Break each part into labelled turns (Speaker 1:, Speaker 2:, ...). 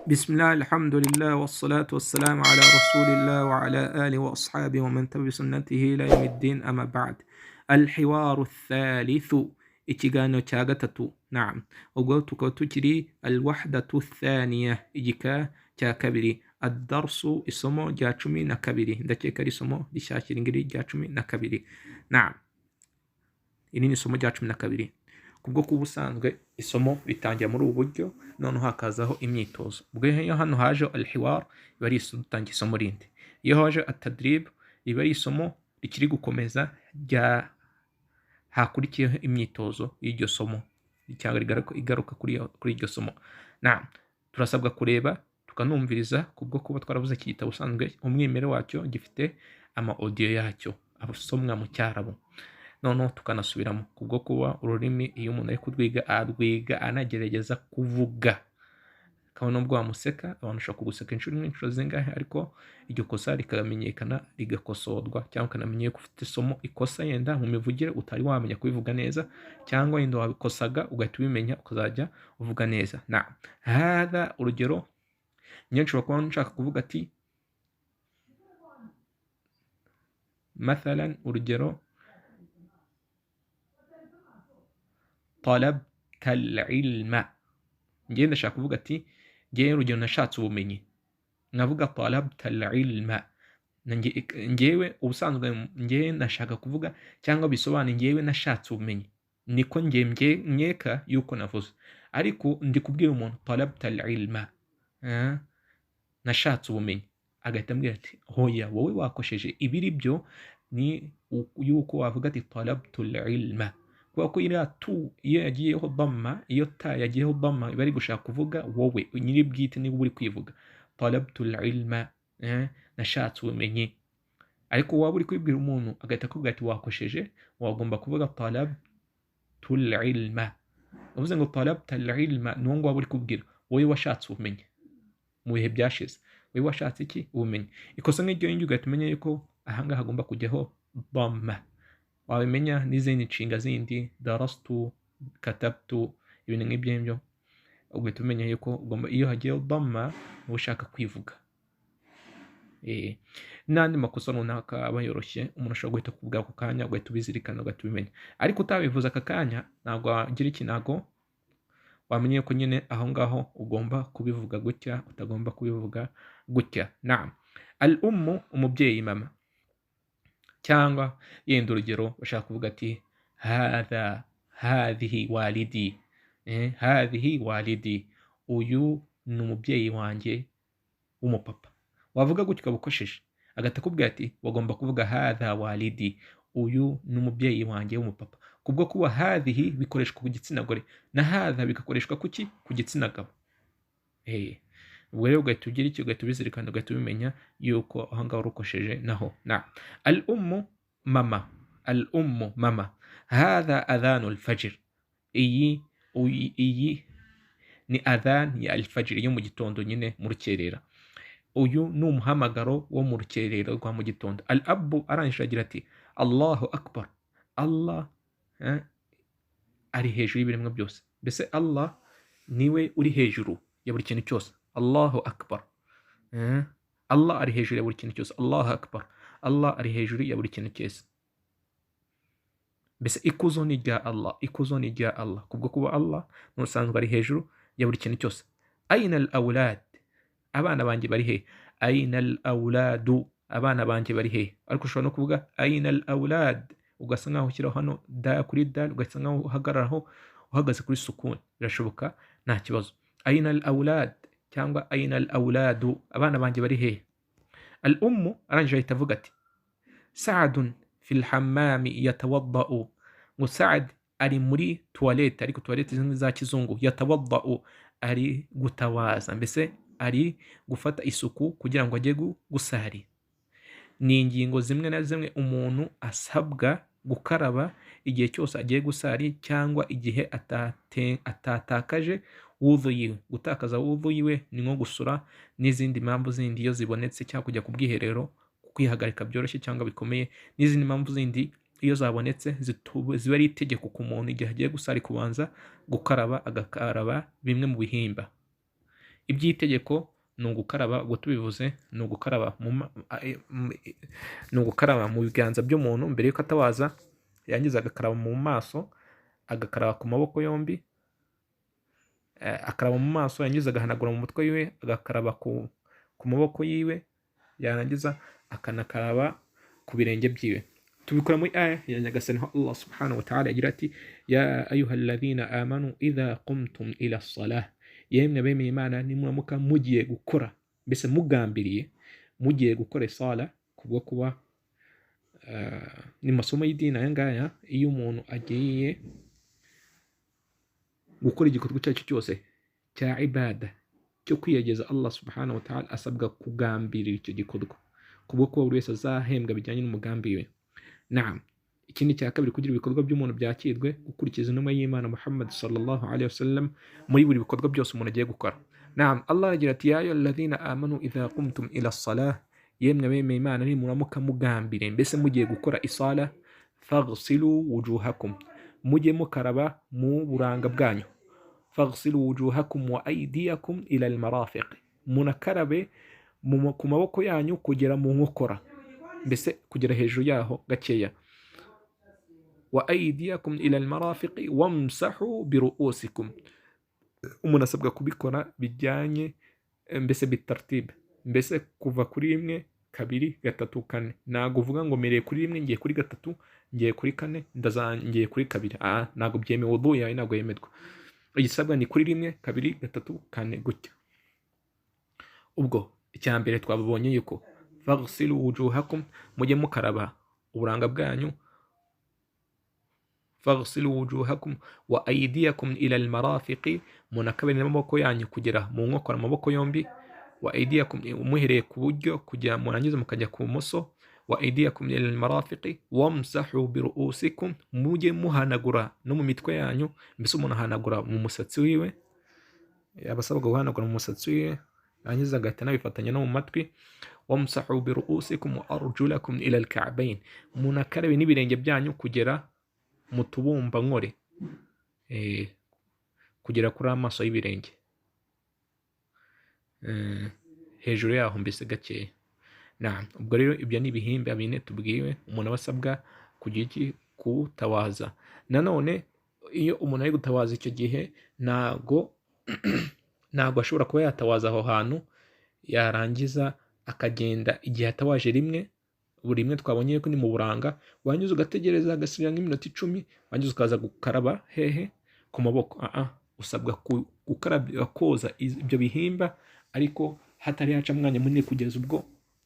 Speaker 1: بسم الله الحمد لله والصلاة والسلام على رسول الله وعلى آله وأصحابه ومن تبع سنته إلى يوم الدين أما بعد. الحوار الثالث ikiganiro cya gatatu. Naam, ubwo tukaba tukiri alwahdatu thaniya, igika cya kabiri, adarsu isomo rya 12, ndakeka ari isomo rishyashya ngiri rya 12. Naam, iri ni isomo rya 12. Kubwo kuba ubusanzwe isomo ritangira muri ubu buryo, noneho hakazaho imyitozo. Ubwo iyo hano haje alhiwar biba ari dutangira isomo rindi, iyo haje atadrib riba ari isomo rikiri gukomeza rya hakurikiyeho imyitozo y'iryo somo cyangwa igaruka kuri iryo somo. Naam, turasabwa kureba tukanumviriza kubwo kuba twaravuze iki gitabo usanzwe umwimere wacyo gifite ama audio yacyo abasomwa mu Cyarabu, noneho tukanasubiramo kubwo kuba ururimi iyo umuntu ari kurwiga anagerageza kuvuga, kabone nubwo wamuseka, abantu bashobora kuguseka inshuro zingahe, ariko iryo kosa rikamenyekana rigakosorwa, cyangwa ukanamenya ko ufite isomo ikosa yenda mu mivugire utari wamenya kubivuga neza, cyangwa yenda wabikosaga ugahita ubimenya ukazajya uvuga neza. Na hada urugero nyine nshobora kuba nshaka kuvuga ati mathalan, urugero talabta al-ilma, ngiye ndashaka kuvuga ati ngiye urugero nashatse ubumenyi, nkavuga talabta al-ilma, ngewe ubusanzwe ngewe nashaka kuvuga cyangwa bisobanuye ngewe nashatse ubumenyi, niko nkeka yuko navuze, ariko ndi kubwira umuntu talabta al-ilma, nashatse ubumenyi, agahita ambwira ati hoya wowe wakosheje, ibiri byo ni yuko wavuga ati talabtu al-ilma, kuko iriya tu iyo yagiyeho dhamma, iyo ta yagiyeho dhamma iba ari gushaka kuvuga wowe nyiri bwite niba uri kwivuga talabtu al-ilma, nashatse ubumenyi. Ariko waba uri kwibwira umuntu agahita akubwira ati wakosheje, wagomba kuvuga talabtu al-ilma. uvuze ngo talabta al-ilma ni waba uri kubwira wowe washatse ubumenyi mu bihe byashize, wowe washatse iki? Ubumenyi. Ikosa nk'iryo yindi ugahita umenya yuko ahangaha hagomba kujyaho dhamma. Wabimenya n'izindi nshinga zindi, darastu, katabtu, ibintu nk'ibyo ugahita umenya yuko ugomba, iyo hagiyeho dhamma uba ushaka kwivuga. N'andi makosa runaka aba yoroshye umuntu ashobora guhita kuvuga ako kanya, ugahita ubizirikana ugahita ubimenya, ariko utabivuze aka kanya ntabwo wagira iki, ntabwo wamenye ko nyine aho ngaho ugomba kubivuga gutya, utagomba kubivuga gutya. Naam, al-ummu, umubyeyi, mama, cyangwa yenda urugero bashaka kuvuga ati hadhihi walidi, hadhihi walidi, uyu ni umubyeyi wanjye w'umupapa. Wavuga gutya ukabukosheje, agahita akubwira ati wagomba kuvuga hadha walidi, uyu ni umubyeyi wanjye w'umupapa. Kubwo kuba hadhihi bikoreshwa ku gitsina gore na hadha bigakoreshwa kuki? Ku gitsina gabo. Ubwo rero ugahita ugira iki, ugahita ubizirikana, ugahita ubimenya yuko aho ngaho urukosheje naho. Na al-ummu, mama, al-ummu, mama, hadha adhanu al-fajr, iyi ni adhan ya al-fajr yo mu gitondo, nyine mu rukerera. Uyu ni umuhamagaro wo mu rukerera rwa mu gitondo. Al-abu arangije agira ati Allahu akbar, Allah ari hejuru y'ibiremwa byose, mbese Allah niwe uri hejuru ya buri kintu cyose. Allahu akbar, Allah ari hejuru ya buri kintu cyose. Allahu akbar, Allah ari hejuru ya buri kintu cyose. Mbese ikuzo ni rya Allah, ikuzo ni rya Allah, kubwo kuba Allah n'usanzwe ari hejuru ya buri kintu cyose. Aina al-awlad, abana banjye bari he? Aina al-awladu, abana banjye bari he? Ariko ushobora no kuvuga aina al-awlad ugasa nkaho ushyiraho hano da kuri dal, ugasa nkaho uhagararaho uhagaze kuri sukuni, birashoboka nta kibazo. Aina al-awlad cyangwa aina al-awladu, abana banjye bari he? Al-ummu arangije ahita avuga ati Sa'adun fil hammami yatawadda'u, ngo Sa'ad ari muri toilette, ariko toilette zimwe za kizungu, yatawadda'u ari gutawaza, mbese ari gufata isuku kugira ngo ajye gusari. Ni ingingo zimwe na zimwe umuntu asabwa gukaraba igihe cyose agiye gusari, cyangwa igihe atatakaje wudhu yiwe. Gutakaza wudhu yiwe ni nko gusura, n'izindi mpamvu zindi iyo zibonetse, cyangwa kujya ku bwiherero kwihagarika byoroshye cyangwa bikomeye, n'izindi mpamvu zindi iyo zabonetse ziba ari itegeko ku muntu igihe agiye gusari kubanza gukaraba, agakaraba bimwe mu bihimba. iby'itegeko ni ugukaraba, ubwo tubivuze ni ugukaraba mu biganza by'umuntu mbere y'uko atawaza, yangiza agakaraba mu maso, agakaraba ku maboko yombi, akaraba mu maso, yangiza agahanagura mu mutwe yiwe, agakaraba ku maboko yiwe, yarangiza akanakaraba ku birenge byiwe. tubikora muri aya ya nyagasani aho Allah subhanahu wa ta'ala agira ati ya ayyuhalladhina amanu idha qumtum ila salah, yemwe bemeye Imana nimuramuka mugiye gukora, mbese mugambiriye mugiye gukora sala, kubwo kuba ni masomo y'idini aya ngaya. Iyo umuntu agiye gukora igikorwa cyacyo cyose cya ibada cyo kwiyegeza Allah subhanahu wa ta'ala, asabwa kugambirira icyo gikorwa, kubwo kuba buri wese azahembwa bijyanye n'umugambi we. Naam, ikindi cya kabiri, kugira ibikorwa by'umuntu byakirwe, gukurikiza intumwa y'Imana Muhammad sallallahu alaihi wasallam muri buri bikorwa byose umuntu agiye gukora. Naam, Allah agira ati ya ayyuhalladhina amanu idha qumtum ila salah, yemwe bemeye Imana nimuramuka mugambire, mbese mugiye gukora isala, faghsilu wujuhakum, mujye mukaraba mu buranga bwanyu. faghsilu wujuhakum wa aydiyakum ila almarafiq, munakarabe ku maboko yanyu kugera mu nkokora, mbese kugera hejuru yaho gakeya. wa aydiyakum ila almarafiq wamsahu biruusikum, umuntu asabwa kubikora bijyanye mbese bitartib, mbese kuva kuri rimwe, kabiri, gatatu, kane. Ntago uvuga ngo mereye kuri rimwe ngiye kuri gatatu, ngiye kuri kane, ndazangiye kuri kabiri. Ntago byemewe, wudu yawe ntago yemerwa. Igisabwa ni kuri rimwe, kabiri, gatatu, kane, gutya. Ubwo icya mbere twabonye yuko faghsilu wujuhakum, mujye mukaraba uburanga bwanyu. faghsilu wujuhakum wa aydiyakum ila almarafiqi, munakabe n'amaboko yanyu kugera mu nkokora, amaboko yombi. wa aydiyakum, umuhereye ku buryo kujya murangiza mukajya ku bumoso. wa aydiyakum ila almarafiqi wamsahu biruusikum, mujye muhanagura no mu mitwe yanyu, mbese umuntu ahanagura mu musatsi wiwe, abasabwa guhanagura mu musatsi wiwe, rangiza agahita nabifatanya no mu matwi. wamsahu biruusikum wa arjulakum ila alka'bayn, munakarabe n'ibirenge byanyu kugera mu tubumba nkore, kugera kuri amaso y'ibirenge, hejuru yaho mbese gakeya. Ubwo rero ibyo ni ibihimba bine tubwiwe umuntu aba asabwa kugira iki, kutawaza. Nanone iyo umuntu ari gutawaza icyo gihe ntago ashobora kuba yatawaza aho hantu yarangiza akagenda igihe atawaje rimwe. Buri rimwe twabonye ko ni mu buranga, wanyuze ugategereza agasubira nk'iminota 10, wanyuze ukaza gukaraba hehe, ku maboko. Usabwa gukaraba, koza ibyo bihimba, ariko hatari haca mwanya munini kugeza ubwo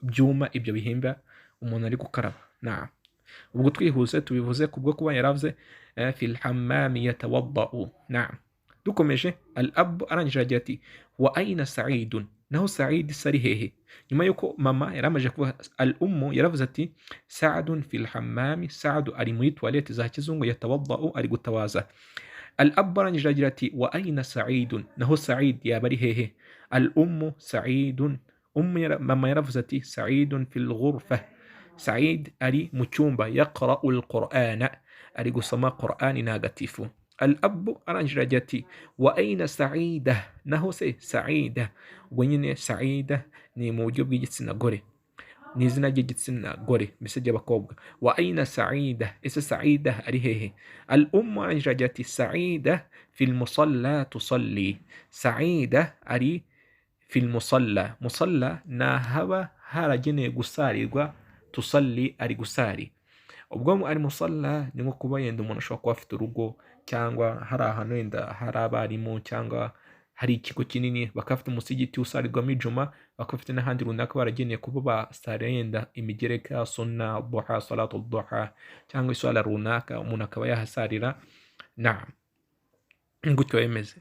Speaker 1: byuma ibyo bihimba umuntu ari gukaraba. Ubwo twihuse tubivuze kubwo kuba yaravuze fil hammami yatawaddau. Dukomeje, al-ab arangije agira ati wa aina sa'idun, naho Sa'id sari hehe? Nyuma yuko mama yaramaje kuvuga al-ummu, yaravuze ati Sa'dun fil hammami, Sa'd ari muri toilette za kizungu, yatawaddau, ari gutawaza. al-ab arangije agira ati wa aina Sa'idun, naho Sa'id yaba ari hehe? al-ummu Sa'idun, mama yaravuze ati Sa'idun fil ghurfa, Sa'id ari mu cyumba, yaqra'u al-Qur'ana, ari gusoma Qur'ani ntagatifu. al-ab arangije agira ati wa aina Sa'ida, naho se Sa'ida. Ubwo nyine Sa'ida ni mu buryo bw'igitsina gore, ni izina ry'igitsina gore, mbese ry'abakobwa. wa aina Sa'ida, ese Sa'ida ari hehe? al-ummu arangije agira ati Sa'ida fil musalla tusalli, Sa'ida ari fil musalla. Musalla nahaba harageneye gusarirwa, tusalli ari gusari. Ubwo ari musalla ni nko kuba yenda umuntu ashobora kuba afite urugo, cyangwa hari ahantu wenda hari abarimu, cyangwa hari ikigo kinini bakafite umusigiti usarirwamo ijuma, bakafite n'ahandi runaka barageneye kuba basarira yenda imigereka, sunna, duha, salatu duha, cyangwa isala runaka umuntu akaba yahasarira. Gutyo bimeze,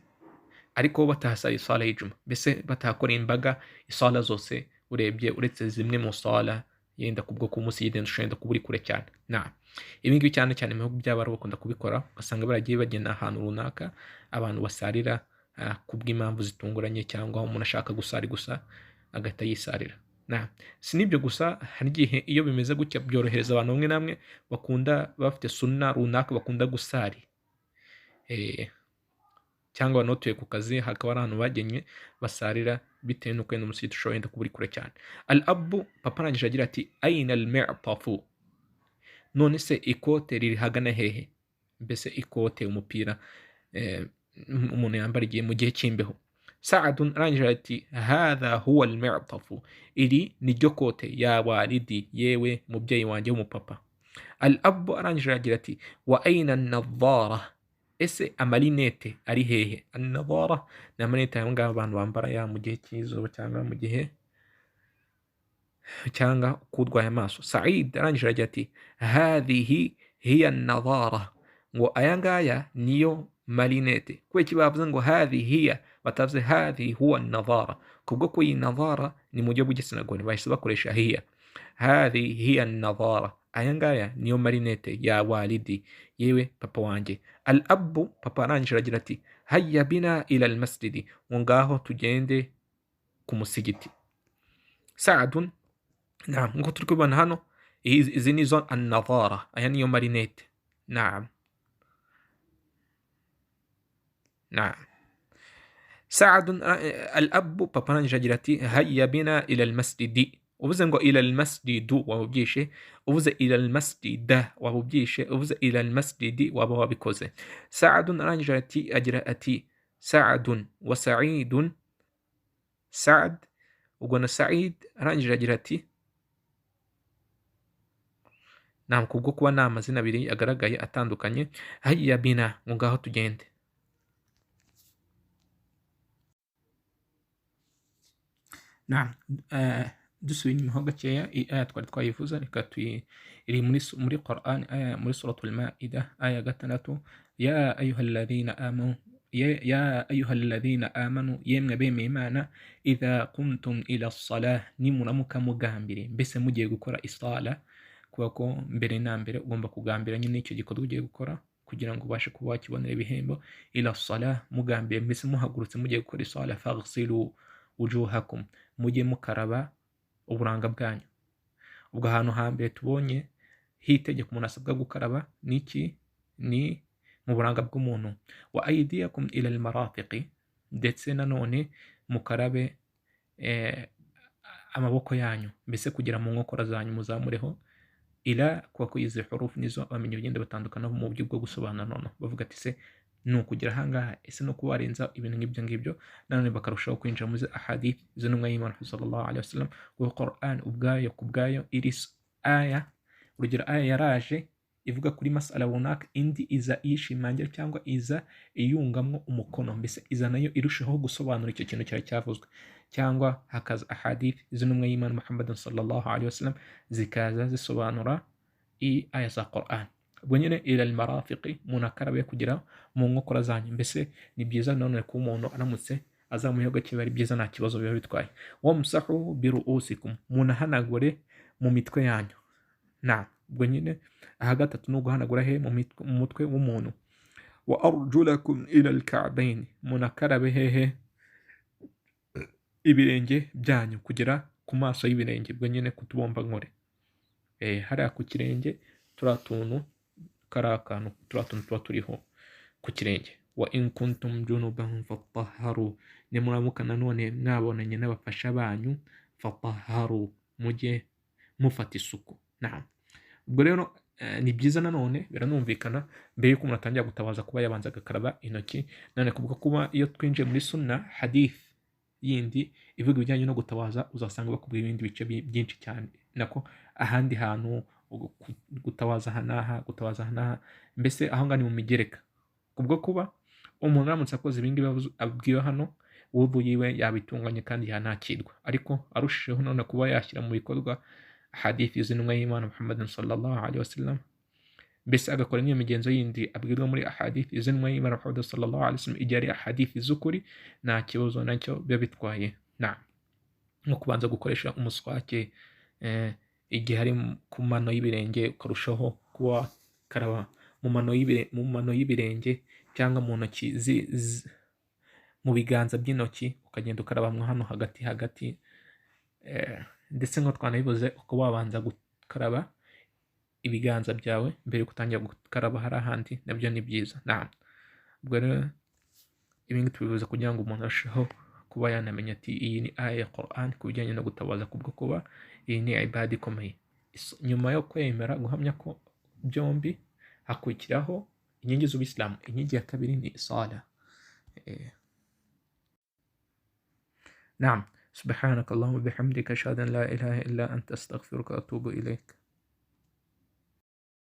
Speaker 1: ariko batahasara isala y'ijuma, mbese batahakora imbaga isala zose urebye, uretse zimwe mu sala yenda kubwo ku munsi y'ideni ushenda kuba uri kure cyane. Ibi ngibi cyane cyane mu bihugu by'abarabu bakunda kubikora, ugasanga baragiye bagena ahantu runaka abantu basarira kubw'impamvu zitunguranye, cyangwa umuntu ashaka gusari gusa agahita yisarira. Si n'ibyo gusa, hari igihe iyo bimeze gutya byorohereza abantu bamwe namwe bakunda bafite sunna runaka bakunda gusari, cyangwa abanotuye ku kazi hakaba ari ahantu bagenye basarira bitewe n'uko wenda umusigiti ushobora wenda kuba uri kure cyane. Al abu, papa arangije agira ati aina al mi'tafu, none se ikote riri hagana hehe? Mbese ikote, umupira umuntu yambara igihe mu gihe cy'imbeho. Saadun arangije ati hadha huwa al mi'tafu, iri ni ryo kote ya walidi, yewe mubyeyi wanjye w'umupapa. Al abu arangije agira ati wa aina an-nadhara, ese amarinete ari hehe? An-nadhara ni amarinete aya ngaya abantu bambara ya mu gihe cy'izuba cyangwa mu gihe cyangwa kurwaye amaso. Said arangije agira ati hadhihi hiya an-nadhara, ngo aya ngaya niyo marinete. Kubera iki bavuze ngo hadhihi hiya batavuze hadhihi huwa an-nadhara? Kubwo ko iyi nadhara ni mu buryo bw'igitsina gore bahise bakoresha hiya. Hadhihi hiya an-nadhara, aya ngaya niyo marinete ya walidi, yewe papa wanjye. Al abu, papa arangije agira ati hayya bina ila al masjidi, ngo ngaho tugende ku musigiti. Saadun, naam, ngo turi kubibona hano izi nizo an-nadhara, aya niyo marinete. Naam, naam. Saadun, al abu, papa arangije agira ati hayya bina ila al masjidi, uvuze ngo ila al masjidu waba ubyishe, uvuze ila al masjida waba ubyishe, uvuze ila al masjidi waba wabikoze. Saadun arangije ati agira ati Saadun wa Saidun, Saad ubwo na Said arangije agira ati naam, kubwo kuba nta mazina abiri agaragaye atandukanye. Hayya bina, ngo ngaho tugende. Naam, dusubiye inyuma ho gakeya, aya twari twayivuze, reka iri muri Qur'an, aya muri suratul Maida, aya 6, ya ayyuhalladhina amanu, ya ayyuhalladhina amanu, yemwe bemeye Imana, idha qumtum ila as-salah, nimuramuka mugambire, mbese mugiye gukora isala, kuba ko mbere na mbere ugomba kugambira nyine icyo gikorwa ugiye gukora kugira ngo ubashe kuba wakibonera ibihembo. Ila as-salah, mugambire, mbese muhagurutse mugiye gukora isala. Faghsilu wujuhakum, mujye mukaraba uburanga bwanyu. Ubwo ahantu hambere tubonye hitegeka umuntu asabwa gukaraba niki? Ni mu buranga bw'umuntu. Wa aydiyakum ila al-marafiqi, ndetse nanone mukarabe amaboko yanyu, mbese kugira mu nkokora zanyu muzamureho. Ila, kwa ko izi hurufu nizo abamenyi bagenda batandukana mu buryo bwo gusobanura noneho bavuga ati se ni ukugira ahangaha, ese no kuba warenza ibintu nk'ibyo ngibyo. Nanone bakarushaho kwinjira muri ahadith z'intumwa y'Imana sallallahu alaihi wasallam, kuko Qur'an ubwayo ku bwayo iri aya, urugero aya yaraje ivuga kuri masala runaka, indi iza iyishimangira cyangwa iza iyungamwo umukono, mbese iza nayo irushaho gusobanura icyo kintu cyari cyavuzwe. Cyangwa hakaza ahadith z'intumwa y'Imana Muhammad sallallahu alaihi wasallam zikaza zisobanura aya za Qur'an. Ubwo nyine ila al-marafiqi, umuntu akarabe kugira mu nkokora zanyu. Mbese ni byiza nanone ko umuntu aramutse azamuyeho gake ari byiza, nta kibazo biba bitwaye. Wamsahu bi ru'usikum, umuntu ahanagure mu mitwe yanyu. Naam, ubwo nyine aha 3 ni uguhanagura he? Mu mutwe w'umuntu. Wa arjulakum ila al-ka'bayn, umuntu akarabe hehe? Ibirenge byanyu kugera ku maso y'ibirenge, ubwo nyine kutubomba nkore hariya ku kirenge, turiya tuntu kariya kantu, turiya tuntu tuba turiho ku kirenge. Wa in kuntum junuban fatahharu, nimuramuka nanone mwabonanye n'abafasha banyu, fatahharu, mujye mufata isuku. Naam, ubwo rero ni byiza nanone biranumvikana mbere yuko umuntu atangira gutabaza kuba yabanza agakaraba intoki. None kubwo kuba iyo twinjiye muri sunna hadith yindi ivuga ibijyanye no gutabaza, uzasanga bakubwira ibindi bice byinshi cyane, nako ahandi hantu gutabaza hanaha, gutabaza hanaha, mbese aho ngani mu migereka. Kubwo kuba umuntu aramutse akoze ibindi abwiwe hano, wudu yiwe yabitunganye kandi yanakirwa, ariko arushijeho none kuba yashyira mu bikorwa hadithi z'intumwa y'Imana Muhammad sallallahu alaihi wasallam, mbese agakora n'iyo migenzo yindi abwirwa muri ahadithi z'intumwa y'Imana Muhammad sallallahu alaihi wasallam, igihe ari ahadithi z'ukuri, nta kibazo nacyo biba bitwaye. Naam, nko kubanza gukoresha umuswake igihe ari ku mano y'ibirenge, ukarushaho kuba karaba mu mano y'ibirenge cyangwa mu ntoki mu biganza by'intoki, ukagenda ukarabamwa hano hagati ndetse nko twanabivuze uko wabanza gukaraba ibiganza byawe mbere yo gutangira gukaraba hari ahandi, nabyo ni byiza. Naam, ubwo rero Ibi ngibi tubivuze kugira ngo umuntu arusheho kuba yanamenya ati iyi ni aya ya Quran ku bijyanye no gutabaza, kubwo kuba iyi ni ibada ikomeye. Nyuma yo kwemera guhamya ko byombi, hakurikiraho inkingi z'Ubuyisilamu. Inkingi ya kabiri ni sala. نعم. سبحانك اللهم وبحمدك أشهد أن لا إله إلا أنت أستغفرك وأتوب إليك.